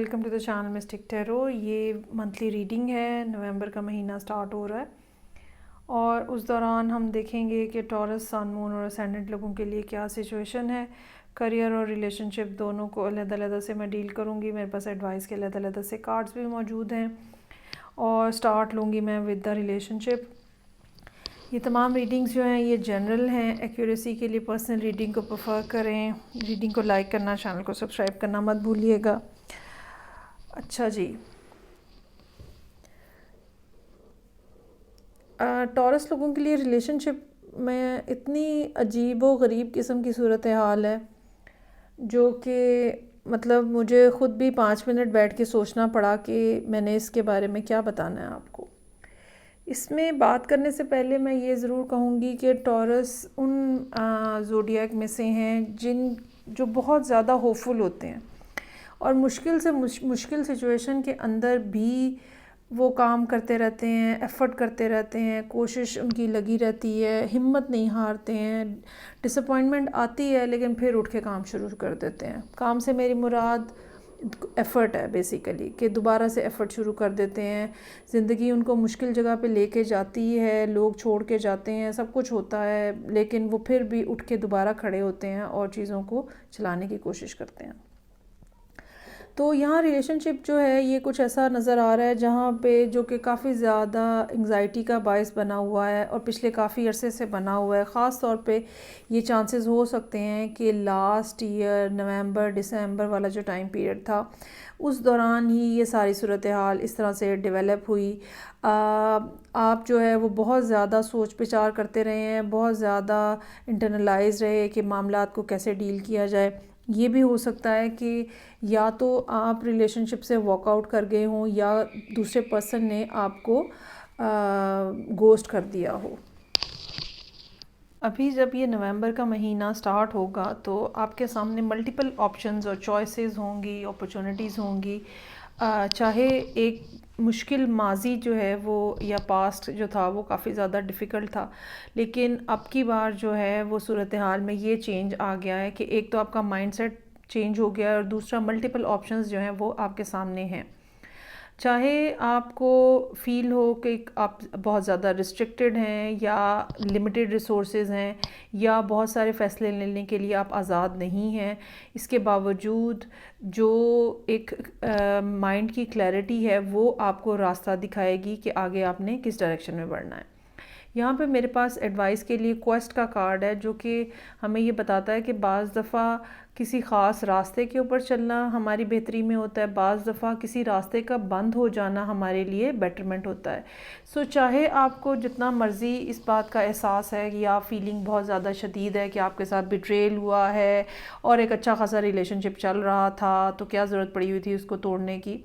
Welcome to the channel mystic tarot. ये monthly reading है, नवंबर का महीना स्टार्ट हो रहा है और उस दौरान हम देखेंगे कि टॉरस, सन, मून और असेंडेंट लोगों के लिए क्या सिचुएशन है। करियर और रिलेशनशिप दोनों को अलग-अलग से मैं डील करूँगी। मेरे पास एडवाइस के अलग-अलग से कार्ड्स भी मौजूद हैं और स्टार्ट लूँगी मैं विद द रिलेशनशिप। ये तमाम रीडिंग्स जो हैं ये जनरल हैं। एक्यूरेसी के लिए पर्सनल रीडिंग को प्रेफर करें। रीडिंग को लाइक करना, चैनल को सब्सक्राइब करना मत भूलिएगा। अच्छा जी, टॉरस लोगों के लिए रिलेशनशिप में इतनी अजीब व गरीब किस्म की सूरत हाल है जो कि मतलब मुझे ख़ुद भी 5 मिनट बैठ के सोचना पड़ा कि मैंने इसके बारे में क्या बताना है आपको। इसमें बात करने से पहले मैं ये ज़रूर कहूँगी कि टॉरस उन ज़ोडिएक में से हैं जो बहुत ज़्यादा होपफुल होते हैं और मुश्किल से मुश्किल सिचुएशन के अंदर भी वो काम करते रहते हैं, एफ़र्ट करते रहते हैं, कोशिश उनकी लगी रहती है, हिम्मत नहीं हारते हैं। डिसअपॉइंटमेंट आती है लेकिन फिर उठ के काम शुरू कर देते हैं। काम से मेरी मुराद एफ़र्ट है बेसिकली, कि दोबारा से एफ़र्ट शुरू कर देते हैं। ज़िंदगी उनको मुश्किल जगह पे लेके जाती है, लोग छोड़ के जाते हैं, सब कुछ होता है, लेकिन वो फिर भी उठ के दोबारा खड़े होते हैं और चीज़ों को चलाने की कोशिश करते हैं। तो यहाँ रिलेशनशिप जो है ये कुछ ऐसा नज़र आ रहा है जहाँ पे जो कि काफ़ी ज़्यादा एंग्जाइटी का बायस बना हुआ है और पिछले काफ़ी अरसे से बना हुआ है। ख़ास तौर पे ये चांसेस हो सकते हैं कि लास्ट ईयर नवंबर दिसंबर वाला जो टाइम पीरियड था उस दौरान ही ये सारी सूरत हाल इस तरह से डेवलप हुई। आप जो है वो बहुत ज़्यादा सोच विचार करते रहे हैं, बहुत ज़्यादा इंटरनलाइज रहे कि मामलात को कैसे डील किया जाए। ये भी हो सकता है कि या तो आप रिलेशनशिप से वॉकआउट कर गए हों या दूसरे पर्सन ने आपको गोस्ट कर दिया हो। अभी जब ये नवंबर का महीना स्टार्ट होगा तो आपके सामने मल्टीपल ऑप्शंस और चॉइसेस होंगी, अपॉर्चुनिटीज़ होंगी। चाहे एक मुश्किल माजी जो है वो या पास्ट जो था वो काफ़ी ज़्यादा डिफ़िकल्ट था, लेकिन अब की बार जो है वो सूरत हाल में ये चेंज आ गया है कि एक तो आपका माइंडसेट चेंज हो गया है और दूसरा मल्टीपल ऑप्शंस जो हैं वो आपके सामने हैं। चाहे आपको फ़ील हो कि आप बहुत ज़्यादा रिस्ट्रिक्टेड हैं या लिमिटेड रिसोर्सेज हैं या बहुत सारे फ़ैसले लेने के लिए आप आज़ाद नहीं हैं, इसके बावजूद जो एक माइंड की क्लैरिटी है वो आपको रास्ता दिखाएगी कि आगे आपने किस डायरेक्शन में बढ़ना है। यहाँ पे मेरे पास एडवाइस के लिए क्वेस्ट का कार्ड है जो कि हमें ये बताता है कि बाज़ दफ़ा किसी ख़ास रास्ते के ऊपर चलना हमारी बेहतरी में होता है, बाज़ दफ़ा किसी रास्ते का बंद हो जाना हमारे लिए बेटरमेंट होता है। सो चाहे आपको जितना मर्ज़ी इस बात का एहसास है या फीलिंग बहुत ज़्यादा शदीद है कि आपके साथ बिट्रेल हुआ है और एक अच्छा खासा रिलेशनशिप चल रहा था तो क्या ज़रूरत पड़ी हुई थी उसको तोड़ने की,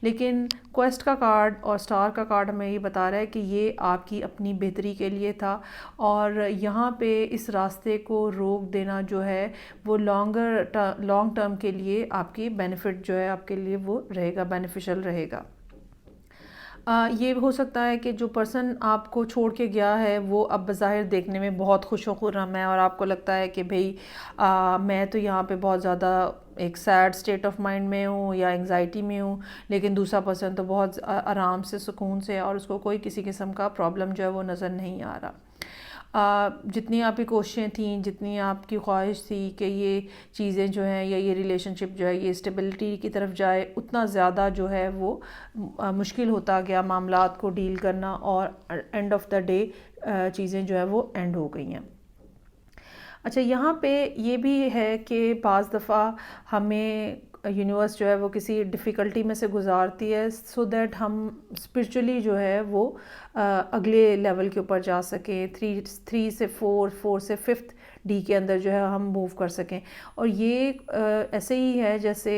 लेकिन क्वेस्ट का कार्ड और स्टार का कार्ड हमें ये बता रहा है कि ये आपकी अपनी बेहतरी के लिए था और यहाँ पे इस रास्ते को रोक देना जो है वो लॉन्ग टर्म के लिए आपकी बेनिफिट जो है आपके लिए वो रहेगा, बेनिफिशियल रहेगा। ये हो सकता है कि जो पर्सन आपको छोड़ के गया है वो अब बज़ाहिर देखने में बहुत खुशो-खुर्रम है और आपको लगता है कि भाई मैं तो यहाँ पे बहुत ज़्यादा एक सैड स्टेट ऑफ माइंड में हूँ या एंग्जाइटी में हूँ, लेकिन दूसरा पर्सन तो बहुत आराम से, सुकून से और उसको कोई किसी किस्म का प्रॉब्लम जो है वो नज़र नहीं आ रहा। जितनी आपकी कोशिशें थीं, जितनी आपकी ख्वाहिश थी कि ये चीज़ें जो हैं या ये रिलेशनशिप जो है ये स्टेबिलिटी की तरफ जाए, उतना ज़्यादा जो है वो मुश्किल होता गया मामलात को डील करना और एंड ऑफ द डे चीज़ें जो है वो एंड हो गई हैं। अच्छा, यहाँ पे ये भी है कि बाज़ दफ़ा हमें यूनिवर्स जो है वो किसी डिफ़िकल्टी में से गुज़ारती है सो दैट हम स्पिरिचुअली जो है वो अगले लेवल के ऊपर जा सकें। 3 से 4 से 5th डी के अंदर जो है हम मूव कर सकें। और ये ऐसे ही है जैसे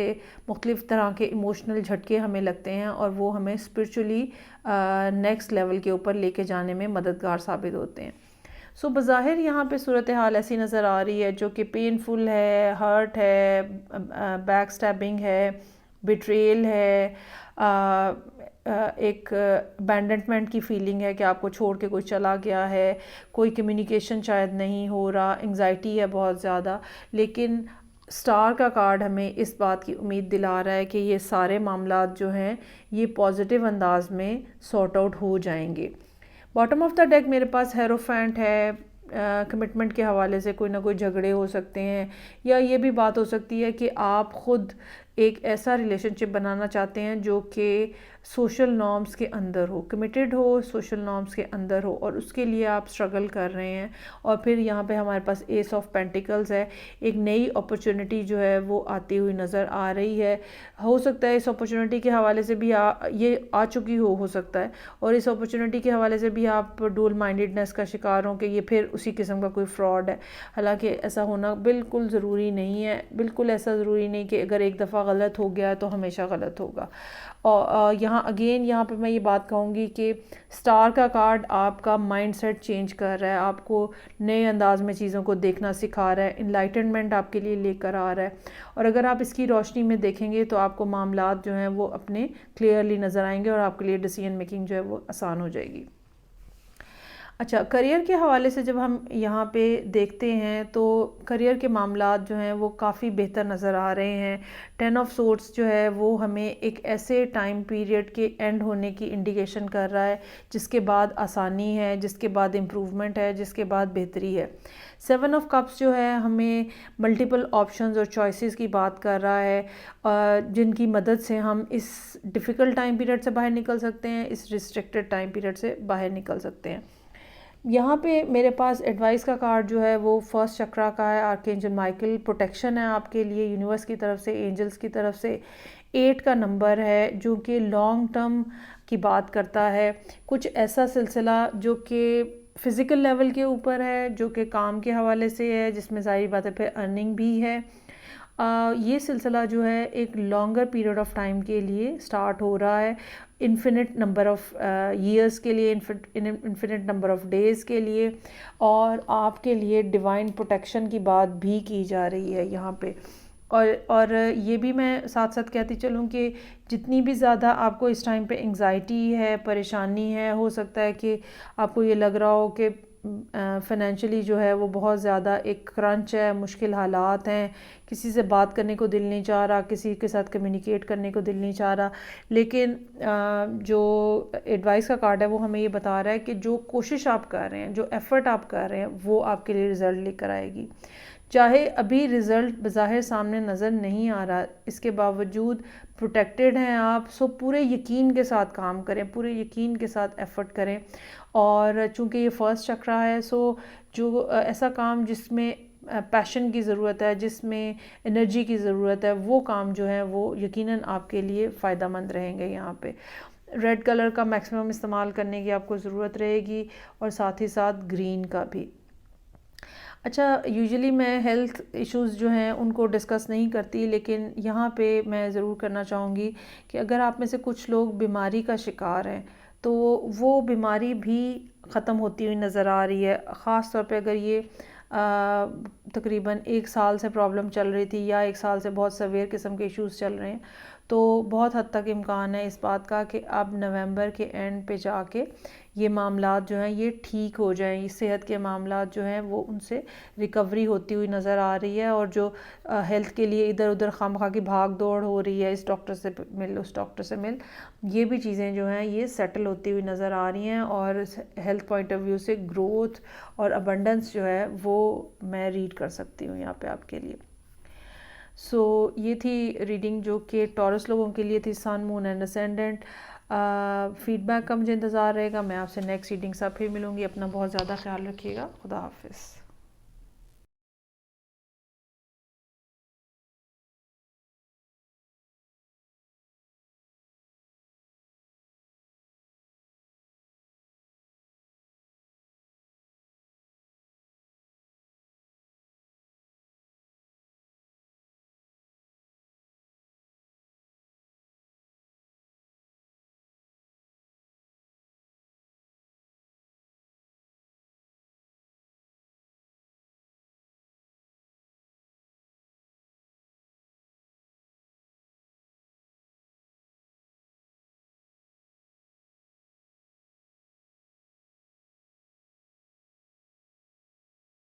मुख्तलिफ़ तरह के इमोशनल झटके हमें लगते हैं और वो हमें स्पिरिचुअली नेक्स्ट लेवल के ऊपर लेके जाने में मददगार साबित होते हैं। सो बज़ाहिर यहाँ पे सूरत हाल ऐसी नज़र आ रही है जो कि पेनफुल है, हर्ट है, बैक स्टैबिंग है, बिट्रेल है, एक अबैंडनमेंट की फ़ीलिंग है कि आपको छोड़ के कोई चला गया है, कोई कम्युनिकेशन शायद नहीं हो रहा, एंग्जाइटी है बहुत ज़्यादा, लेकिन स्टार का कार्ड हमें इस बात की उम्मीद दिला रहा है कि ये सारे मामलात जो हैं ये पॉजिटिव अंदाज में सॉर्ट आउट हो जाएंगे। बॉटम ऑफ द डेक मेरे पास हेरोफेंट है। कमिटमेंट के हवाले से कोई ना कोई झगड़े हो सकते हैं, या ये भी बात हो सकती है कि आप ख़ुद एक ऐसा रिलेशनशिप बनाना चाहते हैं जो कि सोशल नॉर्म्स के अंदर हो, कमिटेड हो, सोशल नॉर्म्स के अंदर हो, और उसके लिए आप स्ट्रगल कर रहे हैं। और फिर यहाँ पे हमारे पास एस ऑफ पेंटिकल्स है। एक नई अपॉर्चुनिटी जो है वो आती हुई नज़र आ रही है। हो सकता है इस अपॉर्चुनिटी के हवाले से भी ये आ चुकी हो सकता है, और इस अपॉर्चुनिटी के हवाले से भी आप डुअल माइंडेडनेस का शिकार हों कि ये फिर उसी किस्म का कोई फ्रॉड है। हालांकि ऐसा होना बिल्कुल ज़रूरी नहीं है, बिल्कुल ऐसा ज़रूरी नहीं कि अगर एक दफ़ा गलत हो गया तो हमेशा गलत होगा। और यहाँ पे मैं ये बात कहूँगी कि स्टार का कार्ड आपका माइंडसेट चेंज कर रहा है, आपको नए अंदाज में चीज़ों को देखना सिखा रहा है, इनलाइटनमेंट आपके लिए लेकर आ रहा है। और अगर आप इसकी रोशनी में देखेंगे तो आपको मामलात जो हैं वो अपने क्लियरली नज़र आएंगे और आपके लिए डिसीजन मेकिंग जो है वो आसान हो जाएगी। अच्छा, करियर के हवाले से जब हम यहाँ पे देखते हैं तो करियर के मामलात जो हैं वो काफ़ी बेहतर नज़र आ रहे हैं। 10 ऑफ सोर्ड्स जो है वो हमें एक ऐसे टाइम पीरियड के एंड होने की इंडिकेशन कर रहा है जिसके बाद आसानी है, जिसके बाद इम्प्रूवमेंट है, जिसके बाद बेहतरी है। 7 ऑफ कप्स जो है हमें मल्टीपल ऑप्शंस और चॉइसेस की बात कर रहा है, जिनकी मदद से हम इस डिफ़िकल्ट टाइम पीरियड से बाहर निकल सकते हैं, इस रिस्ट्रिक्टेड टाइम पीरियड से बाहर निकल सकते हैं। यहाँ पे मेरे पास एडवाइस का कार्ड जो है वो फर्स्ट चक्रा का है, आर्कएंजल माइकल, प्रोटेक्शन है आपके लिए यूनिवर्स की तरफ से, एंजल्स की तरफ से। 8 का नंबर है जो कि लॉन्ग टर्म की बात करता है, कुछ ऐसा सिलसिला जो कि फ़िज़िकल लेवल के ऊपर है, जो कि काम के हवाले से है, जिसमें ज़ाहिर बात है फिर अर्निंग भी है। ये सिलसिला जो है एक लॉन्गर पीरियड ऑफ टाइम के लिए स्टार्ट हो रहा है, इन्फिनिट नंबर ऑफ़ ईयर्स के लिए, इन्फिनिट नंबर ऑफ़ डेज़ के लिए, और आपके लिए डिवाइन प्रोटेक्शन की बात भी की जा रही है यहाँ पे। और ये भी मैं साथ साथ कहती चलूँ कि जितनी भी ज़्यादा आपको इस टाइम पे एंग्जाइटी है, परेशानी है, हो सकता है कि आपको ये लग रहा हो कि फ़ाइनेंशियली जो है वो बहुत ज़्यादा एक क्रंच है, मुश्किल हालात हैं, किसी से बात करने को दिल नहीं चाह रहा, किसी के साथ कम्युनिकेट करने को दिल नहीं चाह रहा। लेकिन जो एडवाइस का कार्ड है वो हमें ये बता रहा है कि जो कोशिश आप कर रहे हैं, जो एफ़र्ट आप कर रहे हैं, वो आपके लिए रिज़ल्ट लेकर आएगी। चाहे अभी रिज़ल्ट बज़ाहिर सामने नज़र नहीं आ रहा, इसके बावजूद प्रोटेक्टेड हैं आप, सो पूरे यकीन के साथ काम करें, पूरे यकीन के साथ एफ़र्ट करें। और चूँकि ये फर्स्ट चक्रा है, सो जो ऐसा काम जिसमें पैशन की ज़रूरत है, जिसमें एनर्जी की ज़रूरत है, वो काम जो है वो यकीनन आपके लिए फ़ायदा मंद रहेंगे। यहाँ पे रेड कलर का मैक्सिमम इस्तेमाल करने की आपको ज़रूरत रहेगी, और साथ ही साथ ग्रीन का भी। अच्छा, यूजुअली मैं हेल्थ इश्यूज़ जो हैं उनको डिस्कस नहीं करती, लेकिन यहाँ पे मैं ज़रूर करना चाहूँगी कि अगर आप में से कुछ लोग बीमारी का शिकार हैं तो वो बीमारी भी ख़त्म होती हुई नज़र आ रही है। ख़ास तौर पे अगर ये तकरीबन 1 साल से प्रॉब्लम चल रही थी, या 1 साल से बहुत सवेयर किस्म के इश्यूज़ चल रहे हैं, तो बहुत हद तक इम्कान है इस बात का कि अब नवंबर के एंड पे जाके ये मामलात जो हैं ये ठीक हो जाएं। ये सेहत के मामलात जो हैं वो उनसे रिकवरी होती हुई नज़र आ रही है, और जो हेल्थ के लिए इधर उधर खामखा की भाग दौड़ हो रही है, इस डॉक्टर से मिल, उस डॉक्टर से मिल, ये भी चीज़ें जो हैं ये सेटल होती हुई नज़र आ रही हैं। और हेल्थ पॉइंट ऑफ व्यू से ग्रोथ और अबंडेंस जो है वो मैं रीड कर सकती हूँ यहाँ पे आपके लिए। ये थी रीडिंग जो कि टॉरस लोगों के लिए थी, सन, मून एंड असेंडेंट। फीडबैक का मुझे इंतज़ार रहेगा। मैं आपसे नेक्स्ट रीडिंग से फिर मिलूँगी। अपना बहुत ज़्यादा ख्याल रखिएगा। खुदा हाफिज़।